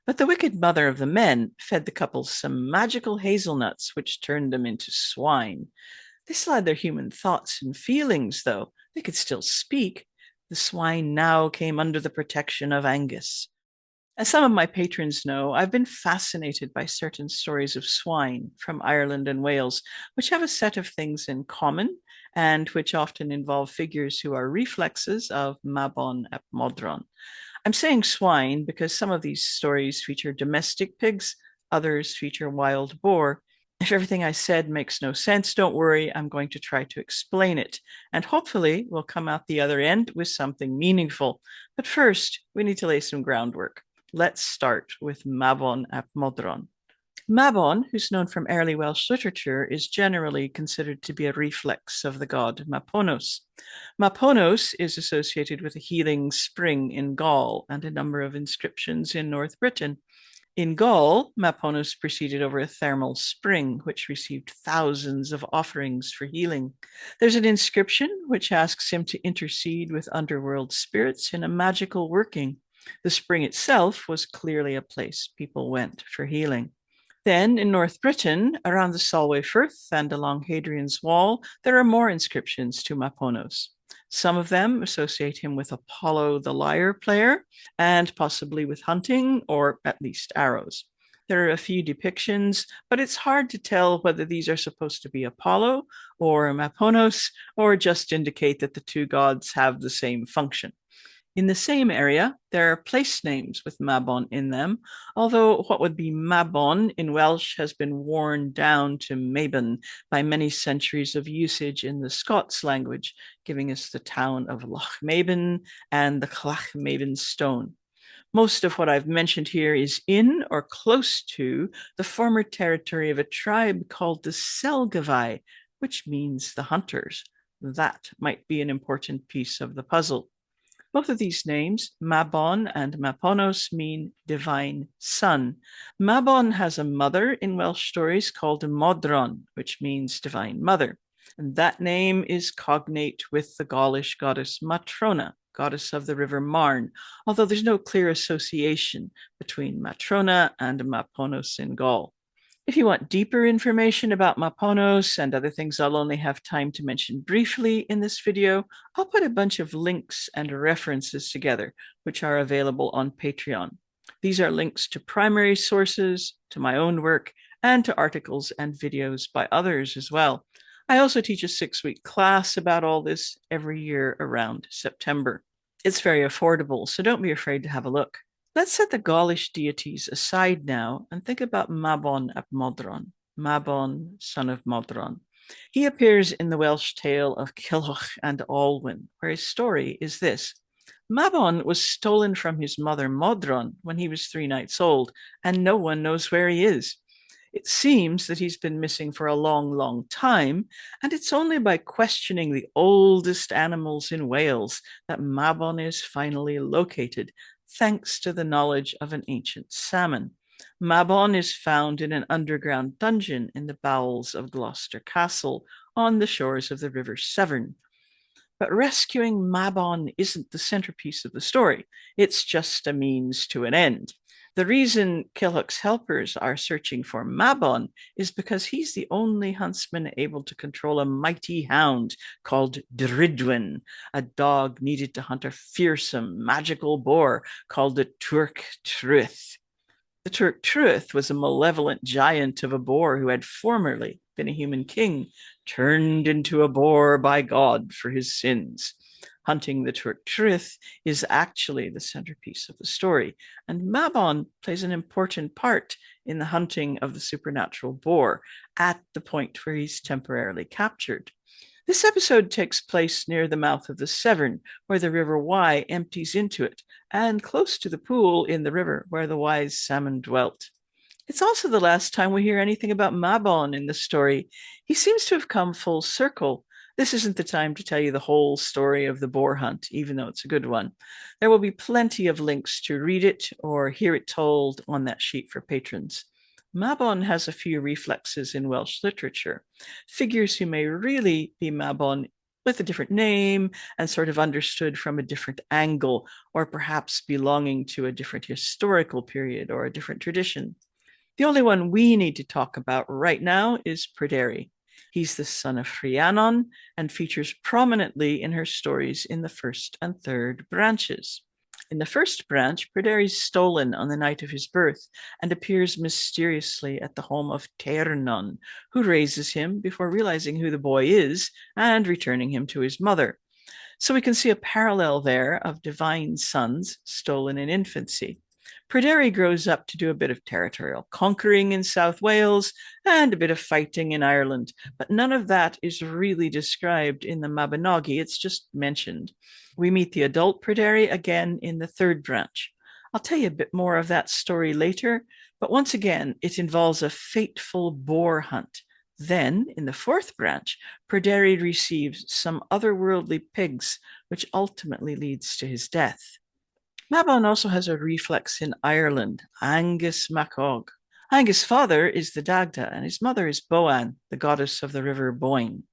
But the wicked mother of the men fed the couple some magical hazelnuts, which turned them into swine. They still had their human thoughts and feelings, though. They could still speak. The swine now came under the protection of Angus. As some of my patrons know, I've been fascinated by certain stories of swine from Ireland and Wales, which have a set of things in common and which often involve figures who are reflexes of Mabon ap Modron. I'm saying swine because some of these stories feature domestic pigs, others feature wild boar. If everything I said makes no sense, don't worry, I'm going to try to explain it. And hopefully, we'll come out the other end with something meaningful. But first, we need to lay some groundwork. Let's start with Mabon ap Modron. Mabon, who's known from early Welsh literature, is generally considered to be a reflex of the god Maponos. Maponos is associated with a healing spring in Gaul and a number of inscriptions in North Britain. In Gaul, Maponos proceeded over a thermal spring, which received thousands of offerings for healing. There's an inscription which asks him to intercede with underworld spirits in a magical working. The spring itself was clearly a place people went for healing. Then, in North Britain, around the Solway Firth and along Hadrian's Wall, there are more inscriptions to Maponos. Some of them associate him with Apollo the lyre player and possibly with hunting or at least arrows. There are a few depictions, but it's hard to tell whether these are supposed to be Apollo or Maponos or just indicate that the two gods have the same function. In the same area, there are place names with Mabon in them, although what would be Mabon in Welsh has been worn down to Mabon by many centuries of usage in the Scots language, giving us the town of Lochmaben and the Clachmaben stone. Most of what I've mentioned here is in or close to the former territory of a tribe called the Selgavai, which means the hunters. That might be an important piece of the puzzle. Both of these names, Mabon and Maponos, mean divine son. Mabon has a mother in Welsh stories called Modron, which means divine mother. And that name is cognate with the Gaulish goddess Matrona, goddess of the river Marne, although there's no clear association between Matrona and Maponos in Gaul. If you want deeper information about Maponos and other things I'll only have time to mention briefly in this video, I'll put a bunch of links and references together, which are available on Patreon. These are links to primary sources, to my own work, and to articles and videos by others as well. I also teach a 6-week class about all this every year around September. It's very affordable, so don't be afraid to have a look. Let's set the Gaulish deities aside now and think about Mabon ap Modron, Mabon, son of Modron. He appears in the Welsh tale of Culhwch and Olwen, where his story is this. Mabon was stolen from his mother Modron when he was 3 nights old, and no one knows where he is. It seems that he's been missing for a long, long time, and it's only by questioning the oldest animals in Wales that Mabon is finally located, thanks to the knowledge of an ancient salmon. Mabon is found in an underground dungeon in the bowels of Gloucester Castle on the shores of the River Severn. But rescuing Mabon isn't the centerpiece of the story. It's just a means to an end. The reason Culhwch's helpers are searching for Mabon is because he's the only huntsman able to control a mighty hound called Dridwin, a dog needed to hunt a fearsome magical boar called the Turk Truth. The Turk Truth was a malevolent giant of a boar who had formerly been a human king, turned into a boar by God for his sins. Hunting the Turk Truth is actually the centerpiece of the story, and Mabon plays an important part in the hunting of the supernatural boar at the point where he's temporarily captured. This episode takes place near the mouth of the Severn, where the River Wye empties into it, and close to the pool in the river where the wise salmon dwelt. It's also the last time we hear anything about Mabon in the story. He seems to have come full circle. This isn't the time to tell you the whole story of the boar hunt, even though it's a good one. There will be plenty of links to read it or hear it told on that sheet for patrons. Mabon has a few reflexes in Welsh literature. Figures who may really be Mabon with a different name and sort of understood from a different angle, or perhaps belonging to a different historical period or a different tradition. The only one we need to talk about right now is Pryderi. He's the son of Rhiannon and features prominently in her stories in the first and third branches. In the first branch, Pryderi is stolen on the night of his birth and appears mysteriously at the home of Ternon, who raises him before realizing who the boy is and returning him to his mother. So we can see a parallel there of divine sons stolen in infancy. Pryderi grows up to do a bit of territorial conquering in South Wales and a bit of fighting in Ireland, but none of that is really described in the Mabinogi, it's just mentioned. We meet the adult Pryderi again in the third branch. I'll tell you a bit more of that story later, but once again, it involves a fateful boar hunt. Then, in the fourth branch, Pryderi receives some otherworldly pigs, which ultimately leads to his death. Mabon also has a reflex in Ireland, Angus Macog. Angus' father is the Dagda, and his mother is Boann, the goddess of the river Boyne.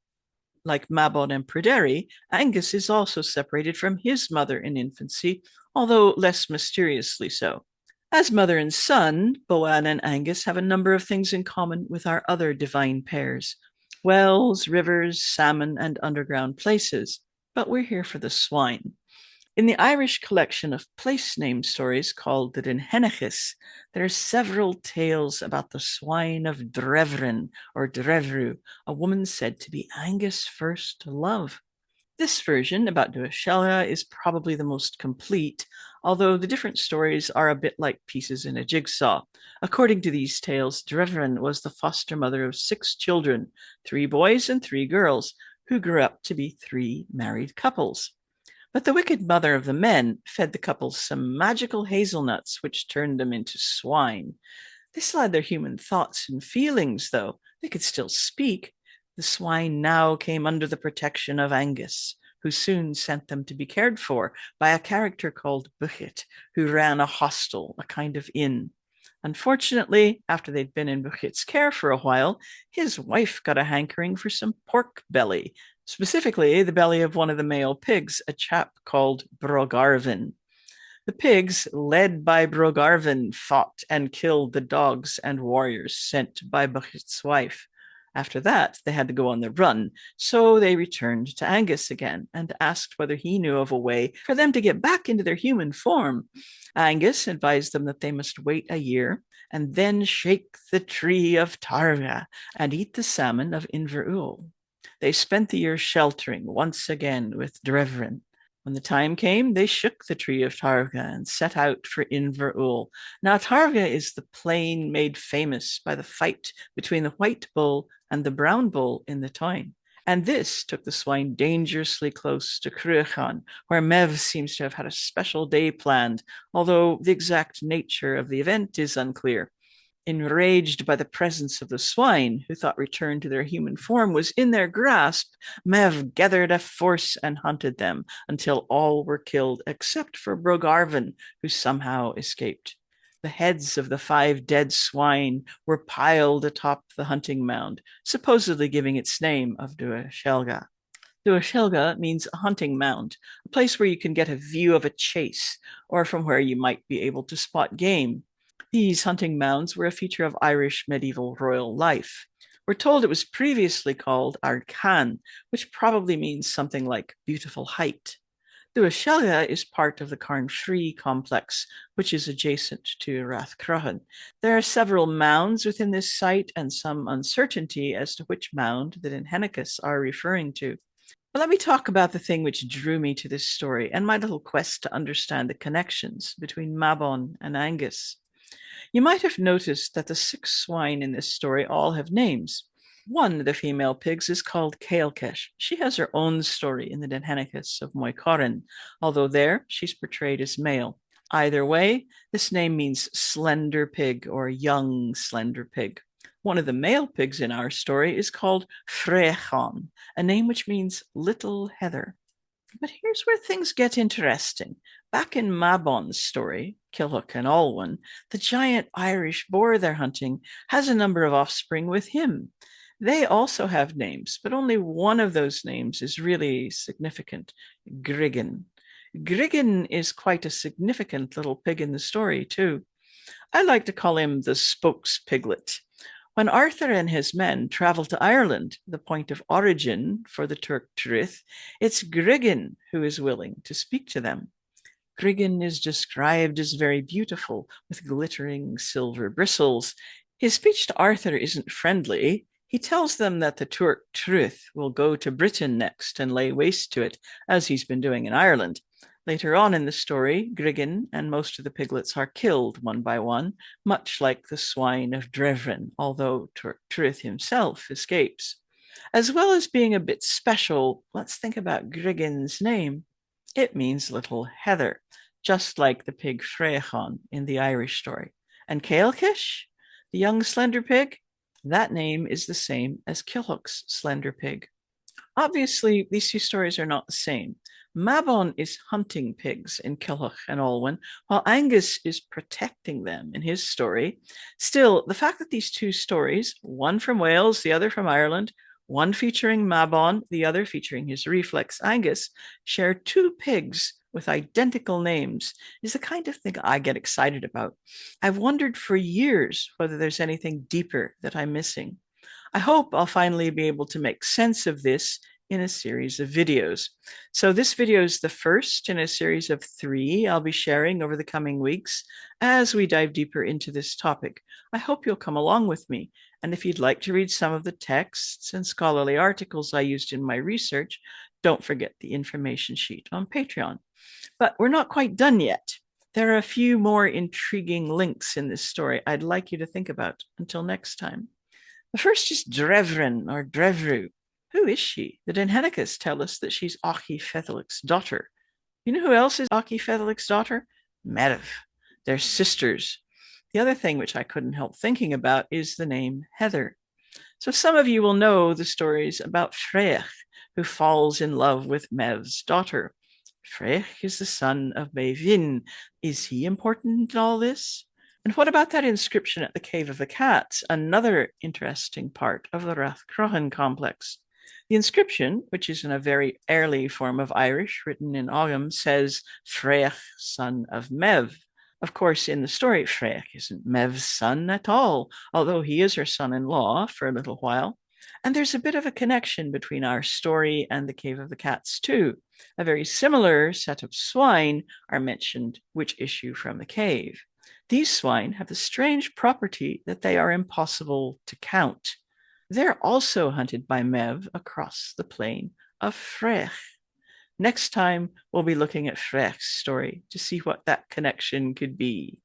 Like Mabon and Pryderi, Angus is also separated from his mother in infancy, although less mysteriously so. As mother and son, Boann and Angus have a number of things in common with our other divine pairs: wells, rivers, salmon, and underground places. But we're here for the swine. In the Irish collection of place name stories called the Dinhenachis, there are several tales about the swine of Drevrin or Drevru, a woman said to be Angus' first love. This version about Duashelga is probably the most complete, although the different stories are a bit like pieces in a jigsaw. According to these tales, Drevrin was the foster mother of 6 children, 3 boys and 3 girls, who grew up to be 3 married couples. But the wicked mother of the men fed the couples some magical hazelnuts, which turned them into swine. They still had their human thoughts and feelings, though. They could still speak. The swine now came under the protection of Angus, who soon sent them to be cared for by a character called Buchit, who ran a hostel, a kind of inn. Unfortunately, after they'd been in Buchit's care for a while, his wife got a hankering for some pork belly, specifically the belly of one of the male pigs, a chap called Brogarvin. The pigs, led by Brogarvin, fought and killed the dogs and warriors sent by Buchit's wife. After that, they had to go on the run, so they returned to Angus again and asked whether he knew of a way for them to get back into their human form. Angus advised them that they must wait a year and then shake the tree of Targa and eat the salmon of Inverul. They spent the year sheltering once again with Drevrin. When the time came, they shook the tree of Targa and set out for Inverul. Now, Targa is the plain made famous by the fight between the white bull and the brown bull in the Tyne. And this took the swine dangerously close to Cruachan, where Mev seems to have had a special day planned, although the exact nature of the event is unclear. Enraged by the presence of the swine, who thought return to their human form was in their grasp, Mev gathered a force and hunted them until all were killed except for Brogarvin, who somehow escaped. The heads of the 5 dead swine were piled atop the hunting mound, supposedly giving its name of Duashelga. Duashelga means a hunting mound, a place where you can get a view of a chase, or from where you might be able to spot game. These hunting mounds were a feature of Irish medieval royal life. We're told it was previously called Ardcan, which probably means something like beautiful height. Duashelga is part of the Carnfree complex, which is adjacent to Rathcroghan. There are several mounds within this site and some uncertainty as to which mound the Dinhenachis are referring to. But let me talk about the thing which drew me to this story and my little quest to understand the connections between Mabon and Angus. You might have noticed that the 6 swine in this story all have names. One of the female pigs is called Caelcesh. She has her own story in the Dinhenachis of Moicorin, although there she's portrayed as male. Either way, this name means slender pig or young slender pig. One of the male pigs in our story is called Frechan, a name which means little heather. But here's where things get interesting. Back in Mabon's story, Kilhook and Olwen, the giant Irish boar they're hunting has a number of offspring with him. They also have names, but only one of those names is really significant: Griggen. Griggen is quite a significant little pig in the story, too. I like to call him the spokes piglet. When Arthur and his men travel to Ireland, the point of origin for the Turk Truith, it's Griggen who is willing to speak to them. Griggen is described as very beautiful, with glittering silver bristles. His speech to Arthur isn't friendly. He tells them that the Turk Truith will go to Britain next and lay waste to it, as he's been doing in Ireland. Later on in the story, Griggen and most of the piglets are killed one by one, much like the swine of Drevrin, although Turk Truith himself escapes. As well as being a bit special, let's think about Griggen's name. It means little heather, just like the pig Freachon in the Irish story. And Caelcish, the young slender pig, that name is the same as Kilhuch's slender pig. Obviously, these two stories are not the same. Mabon is hunting pigs in Kilhuch and Olwen, while Angus is protecting them in his story. Still, the fact that these two stories, one from Wales, the other from Ireland, one featuring Mabon, the other featuring his reflex Angus, share two pigs with identical names is the kind of thing I get excited about. I've wondered for years whether there's anything deeper that I'm missing. I hope I'll finally be able to make sense of this in a series of videos. So this video is the first in a series of 3 I'll be sharing over the coming weeks as we dive deeper into this topic. I hope you'll come along with me. And if you'd like to read some of the texts and scholarly articles I used in my research, don't forget the information sheet on Patreon. But we're not quite done yet. There are a few more intriguing links in this story I'd like you to think about. Until next time. The first is Drevrin or Drevru. Who is she? The Denhenicus tell us that she's Achifethelic's daughter. You know who else is Achifethelic's daughter? Merv. They're sisters. The other thing which I couldn't help thinking about is the name Heather. So some of you will know the stories about Freach, who falls in love with Mev's daughter. Freach is the son of Mevin. Is he important in all this? And what about that inscription at the Cave of the Cats? Another interesting part of the Rathcrohan complex. The inscription, which is in a very early form of Irish, written in Ogham, says Freach, son of Mev. Of course, in the story, Freach isn't Mev's son at all, although he is her son-in-law for a little while. And there's a bit of a connection between our story and the Cave of the Cats, too. A very similar set of swine are mentioned, which issue from the cave. These swine have the strange property that they are impossible to count. They're also hunted by Mev across the plain of Freach. Next time, we'll be looking at Freach's story to see what that connection could be.